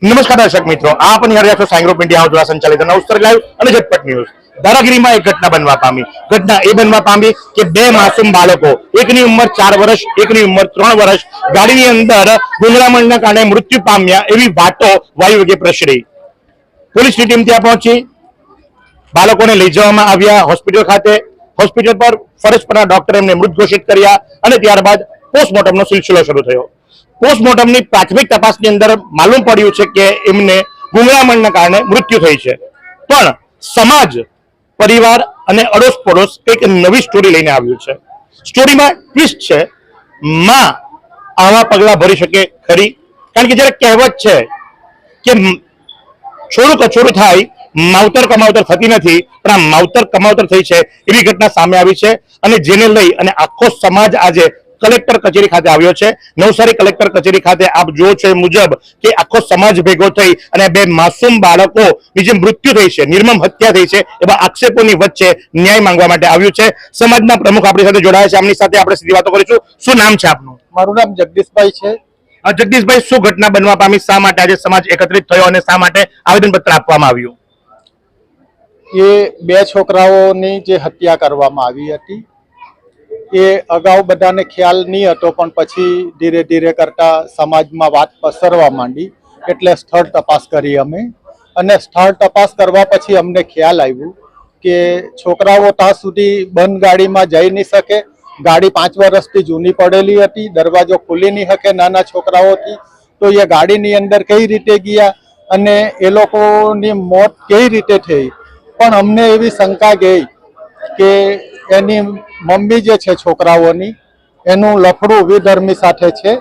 નમસ્કાર દર્શક મિત્રો, આપ નિહાળી રહ્યા છો સાઈ ગ્રુપ ઇન્ડિયા દ્વારા સંચાલિત નવસ્તર લાઈવ અને ઝટપટ ન્યૂઝ। ધારાગીરીમાં એક ઘટના બનવા પામી। ઘટના એ બનવા પામી કે બે માસૂમ બાળકો, એકની ઉંમર 4 વર્ષ, એકની ઉંમર 3 વર્ષ, ગાડીની અંદર ગુંગળામણના કારણે મૃત્યુ પામ્યા એવી વાતો વાયુવેગે પ્રસરી। પોલીસની ટીમ ત્યાં પહોંચી, બાળકોને લઈ જવામાં આવ્યા હોસ્પિટલ ખાતે। હોસ્પિટલ પર ફરજ પરના ડોક્ટરે એમને મૃત ઘોષિત કર્યા અને ત્યારબાદ પોસ્ટમોર્ટમનો સિલસિલો શરૂ થયો। પોસ્ટમોર્ટમની પ્રાથમિક તપાસની અંદર માલુમ પડ્યું છે કે એમને ગુંગળામણના કારણે મૃત્યુ થઈ છે, પણ સમાજ, પરિવાર અને અડોશ પડોશ એક નવી સ્ટોરી લઈને આવ્યું છે। સ્ટોરીમાં ટ્વિસ્ટ છે, માં આવા પગલા ભરી શકે ખરી? કારણ કે જ્યારે કહેવત છે કે છોડું કછોડું થાય, માવતર કમાવતર થતી નથી, પણ આ માવતર કમાવતર થઈ છે એવી ઘટના સામે આવી છે અને જેને લઈ અને આખો સમાજ આજે કલેક્ટર કચેરી ખાતે આવ્યો છે। નવસારી કલેક્ટર કચેરી ખાતે આપ જો છો એ મુજબ કે આખો સમાજ ભેગો થઈ અને બે માસૂમ બાળકોની જે મૃત્યુ થઈ છે, નિર્મમ હત્યા થઈ છે, એવા આક્ષેપોની વચ્ચે ન્યાય માંગવા માટે આવ્યું છે। સમાજના પ્રમુખ આપણી સાથે જોડાયા છે, આમની સાથે આપણે સીધી વાતો કરીશું। શું નામ છે આપનું? મારું નામ જગદીશભાઈ છે। જગદીશભાઈ, શું ઘટના બનવા પામી? શા માટે આજે સમાજ એકત્રિત થયો અને શા માટે આવેદનપત્ર આપવામાં આવ્યું? એ બે છોકરાઓની જે હત્યા કરવામાં આવી હતી એ અગાઉ બધાને ખ્યાલ નહીં હતો, પણ પછી ધીરે ધીરે કરતા સમાજમાં વાત પસરવા માંડી એટલે સ્થળ તપાસ કરી અમે, અને સ્થળ તપાસ કરવા પછી અમને ખ્યાલ આવ્યું કે છોકરાઓ ત્યાં સુધી બંધ ગાડીમાં જઈ નહીં શકે। ગાડી 5 વર્ષથી જૂની પડેલી હતી, દરવાજો ખોલી નહીં શકે નાના છોકરાઓથી, તો એ ગાડીની અંદર કઈ રીતે ગયા અને એ લોકોની મોત કઈ રીતે થઈ। પણ અમને એવી શંકા ગઈ કે એની મમ્મી જે છે છોકરાઓની, એનું લફડું વિધર્મી સાથે છે,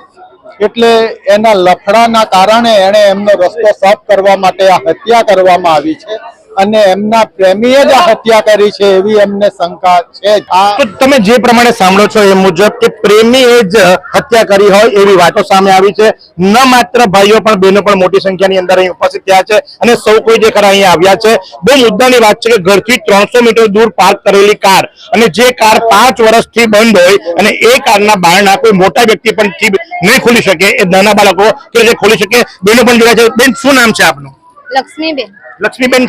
એટલે એના લફડાના કારણે એણે એમનો રસ્તો સાફ કરવા માટે આ હત્યા કરવામાં આવી છે અને એમના પ્રેમીએ જ આ હત્યા કરી છે એવી એમને શંકા છે। તો તમે જે પ્રમાણે સાંભળો છો એ મુજબ કે પ્રેમીએ જ હત્યા કરી હોય એવી વાતો સામે આવી છે। ન માત્ર ભાઈઓ પણ બહેનો પણ મોટી સંખ્યાની અંદર અહીં ઉપસ્થિત થયા છે અને સૌ કોઈ જે ખરા અહીંયા આવ્યા છે। બહુ મુદ્દાની વાત છે કે ઘરથી 300 મીટર દૂર પાર્ક કરેલી કાર, અને જે કાર 5 વર્ષથી બંધ હોય અને એ કારના બારણા કોઈ મોટા વ્યક્તિ પણ નહીં ખોલી શકે, એ નાના બાળકો કે જે ખોલી શકે। બહેનો પણ જોડ્યા છે। બેન, શું નામ છે આપનું? લક્ષ્મીબેન। લક્ષ્મીબેન,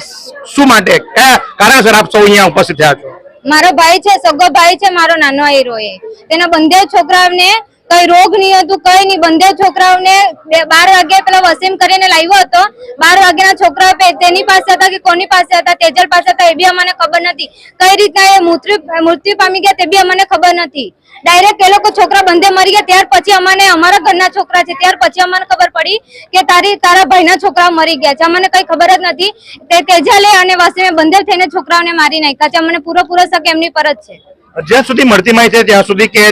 શું માટે, કયા કારણસર આપ સૌ અહીંયા ઉપસ્થિત થયા છો? મારો ભાઈ છે, સગો ભાઈ છે, મારો નાનો હીરો એ તેના બંને છોકરાઓને કઈ રોગ નહીં હતું, કઈ નહીં। બંને છોકરાઓને 12 વાગે પેલા વસીમ કરીને લાવ્યો હતો। 12 વાગ્યાના છોકરાઓ તેની પાસે હતા કે કોની પાસે હતા, તેજલ પાસે હતા, એ બી અમને ખબર નથી। કઈ રીતના એ મૃત્યુ પામી ગયા તે બી અમને ખબર નથી। ડાયરેક્ટ એ લોકો છોકરા બંધે મરી ગયા ત્યાર પછી અમને, અમારા ઘરના છોકરા છે ત્યાર પછી અમને ખબર પડી કે તારા ભાઈના છોકરા મરી ગયા છે। અમને કઈ ખબર જ નથી। તે તેજલે અને વસીમે બંધે થઈને છોકરાઓને મારી નાખ્યા છે। અમને પૂરો શક એમની પર જ છે। જ્યાં સુધી મળતી માહિતી ત્યાં સુધી કે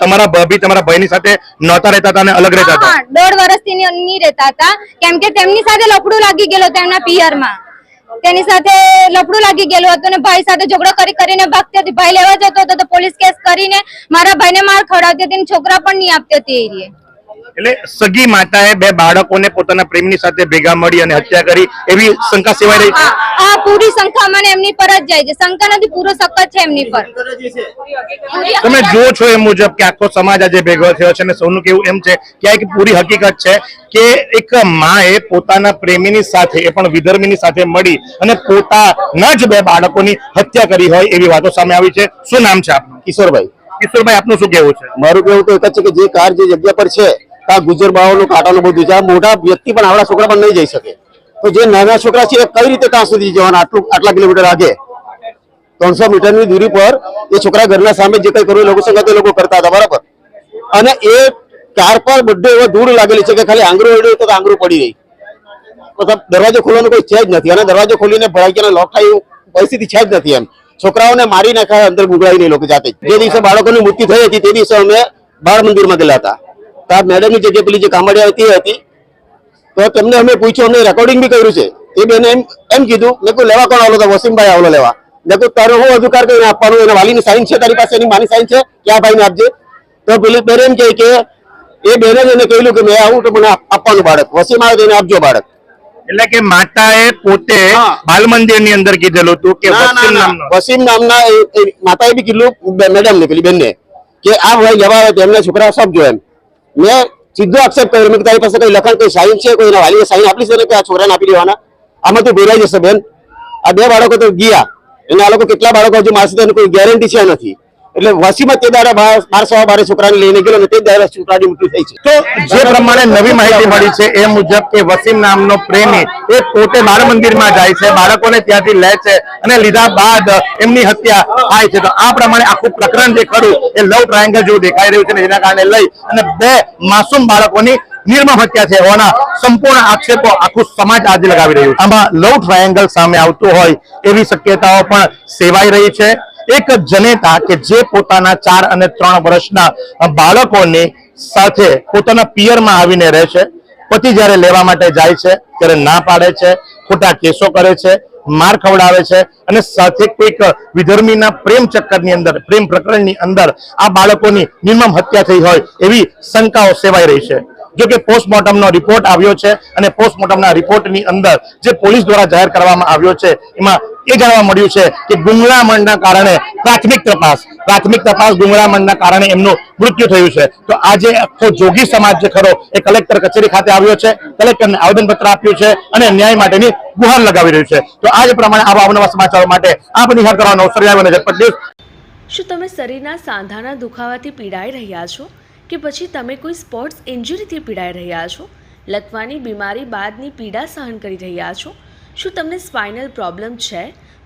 તમારા ભાભી તમારા ભાઈની સાથે નહોતા રહેતા હતા અને અલગ રહેતા હતા? 1.5 વર્ષથી નહીં રહેતા હતા, કેમ કે તેમની સાથે લફડું લાગી ગયેલું હતું એમના પિયરમાં। તેની સાથે લફડું લાગી ગયેલું હતું અને ભાઈ સાથે ઝઘડો કરીને ભાગતી હતી। ભાઈ લેવા જતો હતો તો પોલીસ કેસ કરીને મારા ભાઈને માર ખવડાવતી હતી, છોકરા પણ નહીં આપતી હતી એ રીતે। એટલે સગી માતાએ બે બાળકોને પોતાના પ્રેમની સાથે ભેગા મળી અને હત્યા કરી એવી શંકા સેવાઈ રહી છે? આ પૂરી શંકા મને એમની પર જ જાય છે। શંકા નથી, પૂરો શક જ છે એમની પર। તમે જો છો એ મુજબ કે આખો સમાજ આજે ભેગો થયો છે અને સૌનું કેવું એમ છે કે આ એક પૂરી હકીકત છે કે એક માએ પોતાના પ્રેમીની સાથે, એ પણ વિધર્મીની સાથે મળી અને પોતાના જ બે બાળકોની હત્યા કરી હોય એવી વાતો સામે આવી છે। શું નામ છે આપનું? કિશોરભાઈ। કિશોરભાઈ, આપનું શું કેવું છે? મારું કેવું તો એક જ છે કે જે કાર જે જગ્યા પર છે ત્યાં ગુજરબાઓનું કાંટાનું બધું છે, મોટા વ્યક્તિ પણ આવડા છોકરા પણ નહીં જઈ શકે, તો જે નાના છોકરા છે એ કઈ રીતે ત્યાં સુધી જવાના? આટલા કિલોમીટર આગે 300 મીટરની દૂરી પર એ છોકરા ઘરના સામે જે કઈ કરવું લોકો સંગત એ લોકો કરતા હતા, બરાબર? અને એ કાર પર બધે એવો ધૂળ લાગેલી છે કે ખાલી આંગળું અડ્યું તો આંગળું પડી રહી, મતલબ દરવાજો ખોલવાનો કોઈ છે જ નથી, અને દરવાજો ખોલીને ભરાઈ લોક થાય પરિસ્થિતિ છે જ નથી। એમ છોકરાઓને મારી નાખ્યા, અંદર ગુગળાઈ નહીં લોકો જાતે। જે દિવસે બાળકોની મૃત્યુ થઈ હતી તે દિવસે અમે બાળ મંદિરમાં ગયેલા હતા, ત્યાં મેડમની જગ્યાએ પેલી જે કામડિયા હતી તો તેમને અમે પૂછ્યું, અમને રેકોર્ડિંગ બી કર્યું છે। એ બેને એમ કીધું, મેં કોઈ લેવા કોણ આવલો હતો? વસીમભાઈ આવલો લેવા। મેં કહ્યું તારો હું અધિકાર કરીને આપવાનું? એના વાલીની સાઈન છે તારી પાસે? એની માની સાઈન છે કે આ ભાઈને આપજે? તો પેલી બેન એમ કહે કે એ બેને જ એને કહ્યું કે મેં આવું તો મને આપવાનું બાળક, વસીમ આવે તો એને આપજો બાળક। એટલે કે માતાએ પોતે બાલ મંદિરની અંદર કીધેલું હતું કે વસીમ નામના માતાએ બી કીધું મેડમ ને, પેલી બેનને, કે આ ભાઈ લેવા આવે તો એમના છોકરા સમજો એમ। મેં સીધો આક્ષેપ કર્યો મેં કે તારી પાસે કઈ લખાણ કઈ સાઈન છે કોઈ વાલીએ સાઈન આપી છે ને કે આ છોકરાને આપી દેવાના આમાં તો ભેરાઈ જશે બેન આ 2 બાળકો તો ગયા અને આ લોકો કેટલા બાળકો હજુ મારશે તેની કોઈ ગેરંટી છે નથી એટલે વસીમાં તે દાડા 12 છોકરાને લઈને ગયેલો અને તે દાડા છોકરાની મૃત્યુ થઈ છે તો જે પ્રમાણે નવી માહિતી મળી છે એ મુજબ કે વસીમ નામનો પ્રેમી એ પોતે બાળ મંદિરમાં જાય છે બાળકોને ત્યાંથી લે છે અને લીધા બાદ એમની હત્યા થાય છે તો આ પ્રમાણે આખું પ્રકરણ જે ખરું એ લવ ટ્રાયેંગલ જેવું દેખાઈ રહ્યું છે અને જેના કારણે લઈ અને 2 માસૂમ બાળકોની નિર્મમ હત્યા છે હોવાના સંપૂર્ણ આક્ષેપો આખું સમાજ આજે લગાવી રહ્યું છે આમાં લવ ટ્રાયેંગલ સામે આવતું હોય એવી શક્યતાઓ પણ સેવાઈ રહી છે એક જનેતા કે જે પોતાના 4 અને 3 વર્ષના બાળકોની સાથે પોતાના પિયરમાં આવીને રહે છે પતિ જ્યારે લેવા માટે જાય છે ત્યારે ના પાડે છે ખોટા કેસો કરે છે માર ખવડાવે છે અને સાથે કોઈક વિધર્મીના પ્રેમ ચક્કરની અંદર પ્રેમ પ્રકરણની અંદર આ બાળકોની નિર્મમ હત્યા થઈ હોય એવી શંકાઓ સેવાઈ રહી છે જો કે પોસ્ટમોર્ટમનો રિપોર્ટ આવ્યો છે અને પોસ્ટમોર્ટમના રિપોર્ટની અંદર જે પોલીસ દ્વારા જાહેર કરવામાં આવ્યો છે એમાં એ જાણવા મળ્યું છે કે ગુંગળામણના કારણે પ્રાથમિક તપાસ ગુંગળામણના કારણે એમનું મૃત્યુ થયું છે તો આજે આખો જોગી સમાજ જે ખરો એ કલેક્ટર કચેરી ખાતે આવ્યો છે કલેક્ટરને આવેદનપત્ર આપ્યું છે અને ન્યાય માટેની ગુહાર લગાવી રહ્યું છે તો આ જ પ્રમાણે આવા અવનવા સમાચારો માટે આપ નિહાળ કરવાનો અવસર આવ્યો અને ઝટપટ ન્યૂઝ શું તમે શરીરના સાંધાના દુખાવાથી પીડાઈ રહ્યા છો કે પછી તમે કોઈ સ્પોર્ટ્સ ઇન્જરીથી પીડાઈ રહ્યા છો લકવાની બીમારી બાદની પીડા સહન કરી રહ્યા છો શું તમને સ્પાઇનલ પ્રોબ્લેમ છે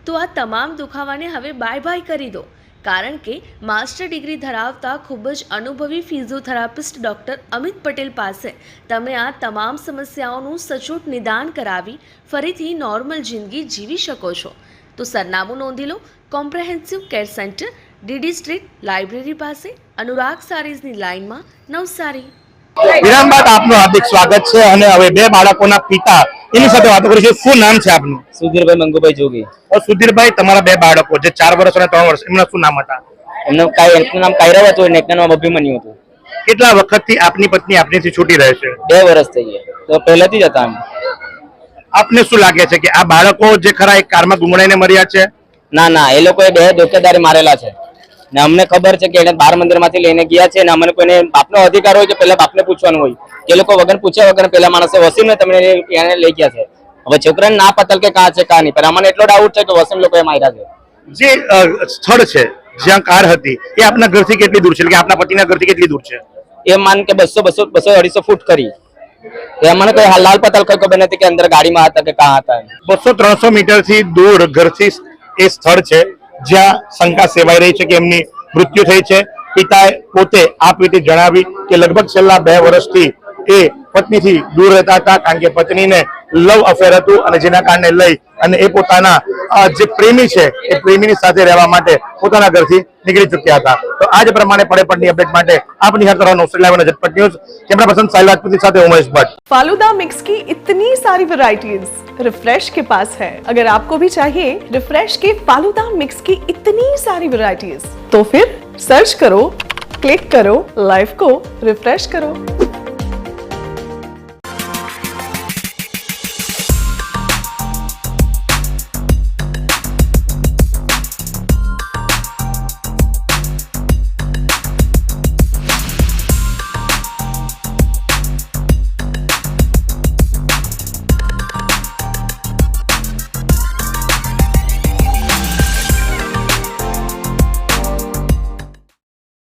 તો આ તમામ દુખાવાને હવે બાય કરી દો કારણ કે માસ્ટર ડિગ્રી ધરાવતા ખૂબ જ અનુભવી ફિઝિયોથેરાપિસ્ટ ડૉક્ટર અમિત પટેલ પાસે તમે આ તમામ સમસ્યાઓનું સચોટ નિદાન કરાવી ફરીથી નોર્મલ જિંદગી જીવી શકો છો તો સરનામું નોંધી લો comprehensive care centre DD street library પાસે અનુરાગ સારીઝની લાઇનમાં નવસારી વિરામ બાદ આપનું હાર્દિક સ્વાગત છે અને હવે 2 બાળકોના પિતા એની સાથે વાતો કરીશું શું નામ છે આપનું સુધીરભાઈ મંગુભાઈ જોગી સુધીરભાઈ તમારા 2 બાળકો જે 4 વર્ષ અને 3 વર્ષ એમના શું નામ હતા એમનું નામ કાયરવ હતું અને એકનું નામ અભિમન્યુ હતું કેટલા વખતથી આપની પત્ની આપનીથી છૂટી રહે છે 2 વર્ષ થઈ ગયા તો પહેલેથી જ હતા આપને શું લાગે છે કે આ બાળકો જે ખરા એક કારમાં ગુંગળાઈને મર્યા છે ના એ લોકોએ 2 ધોકેદારી મારેલા છે ને અમને ખબર છે કે એને 12 મંદિરમાંથી લઈને ગયા છે ને અમને કોઈને બાપનો અધિકાર હોય કે પહેલા બાપને પૂછવાનું હોય કે એ લોકો વગર પૂછ્યા વગર પહેલા માણસે વસીમને તમને એને લઈ ગયા છે હવે છોકરાને ના પતલ કે કાં છે કાં નહીં પણ અમને એટલો ડાઉટ છે કે વસીમ લોકોએ માર્યા છે જે સ્થળ છે જ્યાં કાર હતી એ આપના ઘરથી કેટલી દૂર છે કે આપના પતિના ઘરથી કેટલી દૂર છે એ માન કે 200 250 ફૂટ કરી એ અમને કોઈ લાલ પતલ કોઈ ખબર નથી કે અંદર ગાડીમાં હતા કે કાં હતા 200-300 મીટરથી દૂર ઘરથી એ સ્થળ છે જ્યાં શંકા સેવાઈ રહી છે કે એમની મૃત્યુ થઈ છે પિતાએ પોતે આ રીતે જણાવી કે લગભગ છેલ્લા 2 વર્ષથી એ પત્નીથી દૂર રહેતા હતા કારણ કે પત્નીને લવ અફેર હતું અને જેના કારણે લઈ અને એ પોતાના જે પ્રેમી છે એ પ્રેમીની સાથે રહેવા માટે પોતાના ઘરથી નીકળી ચૂક્યા હતા તો આ જ પ્રમાણે પડેપડની અપડેટ માટે આપ નિહાળ કરવાનો અવસર લાવ્યો ઝટપટ news camera person Sahil Rajput સાથે ઉમેશ ભટ્ટ फालूदा मिक्स की इतनी सारी वैरायटीज रिफ्रेश के पास है अगर आपको भी चाहिए रिफ्रेश के फालूदा मिक्स की इतनी सारी वैरायटीज तो फिर सर्च करो क्लिक करो लाइफ को रिफ्रेश करो